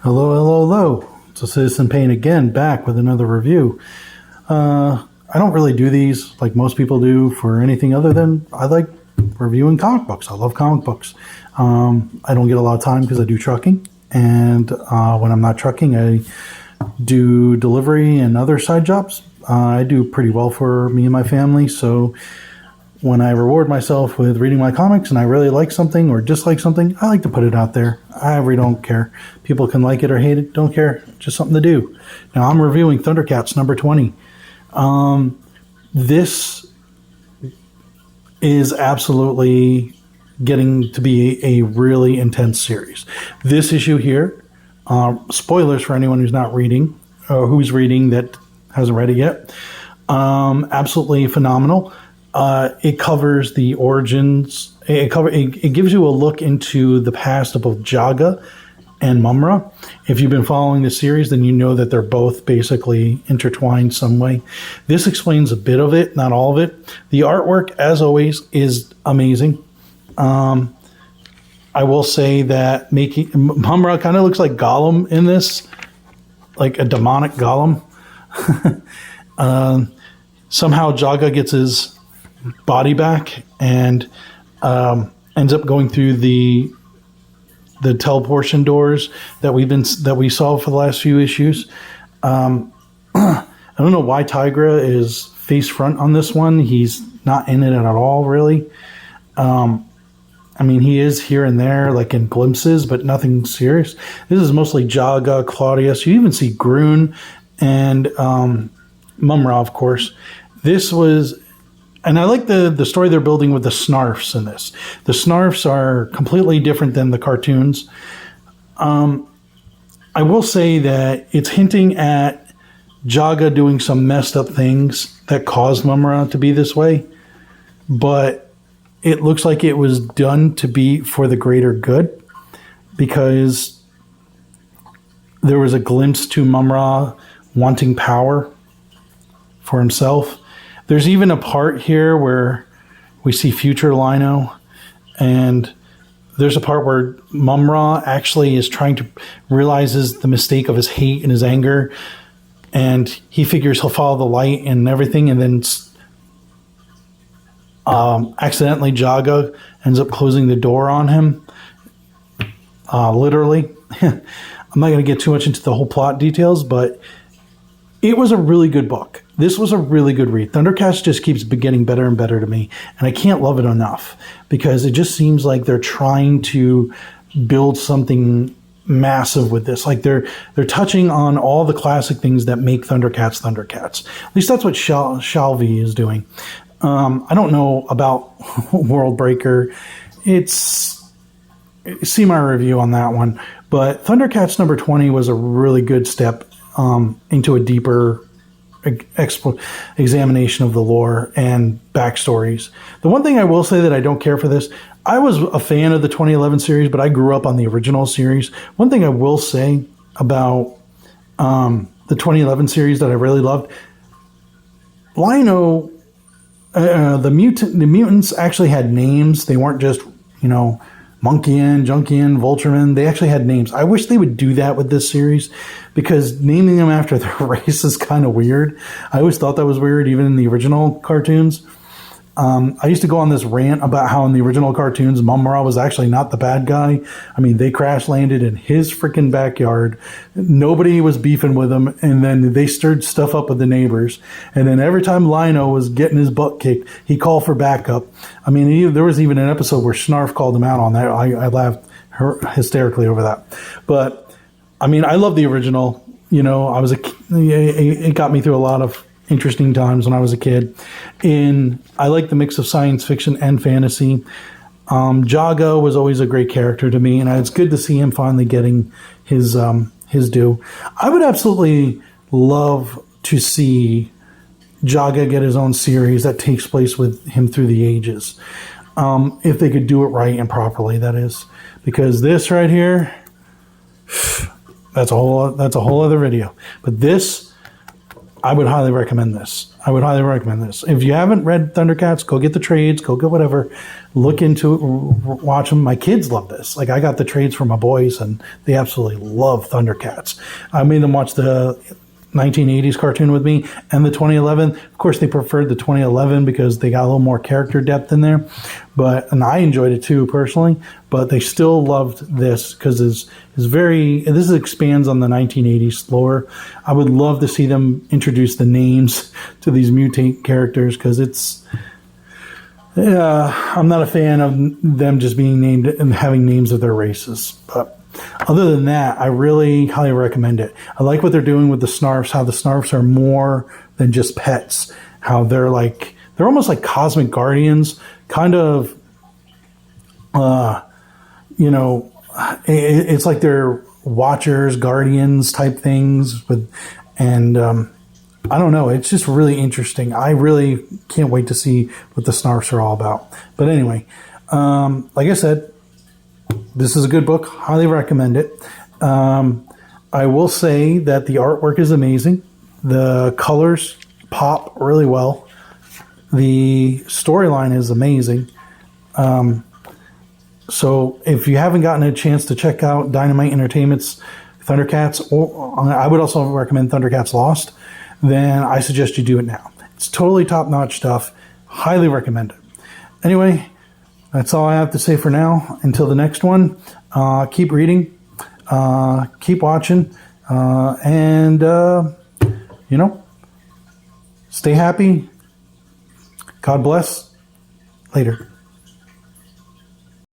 Hello, hello, hello. It's a Citizen Pain again, back with another review. I don't really do these like most people do for anything other than I like reviewing comic books. I love comic books. I don't get a lot of time because I do trucking, and when I'm not trucking, I do delivery and other side jobs. I do pretty well for me and my family, so when I reward myself with reading my comics and I really like something or dislike something, I like to put it out there. I really don't care. People can like it or hate it, don't care. Just something to do. Now I'm reviewing ThunderCats number 20. This is absolutely getting to be a really intense series. This issue here, spoilers for anyone who's not reading, or who's reading that hasn't read it yet, absolutely phenomenal. It covers the origins. It gives you a look into the past of both Jaga and Mumra. If you've been following the series, then you know that they're both basically intertwined some way. This explains a bit of it, not all of it. The artwork, as always, is amazing. I will say that making Mumra kind of looks like Gollum in this, like a demonic Gollum. Somehow Jaga gets his body back and ends up going through the teleportation doors that we saw for the last few issues. I don't know why Tigra is face front on this one. He's not in it at all, really. I mean, he is here and there, like in glimpses, but nothing serious. This is mostly Jaga, Claudius. You even see Grun and Mumra, of course. This was. And I like the story they're building with the Snarfs in this. The Snarfs are completely different than the cartoons. I will say that it's hinting at Jaga doing some messed up things that caused Mumra to be this way. But it looks like it was done to be for the greater good, because there was a glimpse to Mumra wanting power for himself. There's even a part here where we see future Lino, and there's a part where Mumra actually is realizes the mistake of his hate and his anger, and he figures he'll follow the light and everything, and then accidentally Jaga ends up closing the door on him, literally. I'm not going to get too much into the whole plot details, but it was a really good book. This was a really good read. ThunderCats just keeps getting better and better to me, and I can't love it enough, because it just seems like they're trying to build something massive with this. Like they're touching on all the classic things that make ThunderCats ThunderCats. At least that's what Shalvey is doing. I don't know about World Breaker. See my review on that one. But ThunderCats number 20 was a really good step into a deeper examination of the lore and backstories. The one thing I will say that I don't care for this, I was a fan of the 2011 series, but I grew up on the original series. One thing I will say about the 2011 series that I really loved, Lino, the mutants actually had names. They weren't just, Monkeyan, Junkian, Vultureman. They actually had names. I wish they would do that with this series, because naming them after their race is kind of weird. I always thought that was weird, even in the original cartoons. I used to go on this rant about how in the original cartoons, Mumra was actually not the bad guy. I mean, they crash landed in his freaking backyard. Nobody was beefing with him, and then they stirred stuff up with the neighbors. And then every time Lino was getting his butt kicked, he called for backup. I mean, there was even an episode where Snarf called him out on that. I laughed hysterically over that. But I mean, I love the original. It got me through a lot of interesting times when I was a kid. And I like the mix of science fiction and fantasy. Jaga was always a great character to me, and it's good to see him finally getting his due. I would absolutely love to see Jaga get his own series that takes place with him through the ages. If they could do it right and properly, that is. Because this right here, that's a whole other video. But this I would highly recommend this. I would highly recommend this. If you haven't read Thundercats, go get the trades, go get whatever, look into it, watch them. My kids love this. Like, I got the trades for my boys, and they absolutely love Thundercats. I made them watch the 1980s cartoon with me and the 2011. Of course, they preferred the 2011 because they got a little more character depth in there. And I enjoyed it too personally. But they still loved this because this expands on the 1980s lore. I would love to see them introduce the names to these mutate characters because I'm not a fan of them just being named and having names of their races, but. Other than that, I really highly recommend it. I like what they're doing with the Snarfs, how the Snarfs are more than just pets, how they're almost like cosmic guardians, kind of, it's like they're watchers, guardians type things I don't know, it's just really interesting. I really can't wait to see what the Snarfs are all about. But anyway, like I said, this is a good book. Highly recommend it. I will say that the artwork is amazing. The colors pop really well. The storyline is amazing. So if you haven't gotten a chance to check out Dynamite Entertainment's Thundercats, or I would also recommend Thundercats Lost, then I suggest you do it now. It's totally top-notch stuff. Highly recommend it. Anyway, that's all I have to say for now. Until the next one, keep reading, keep watching, and stay happy. God bless. Later.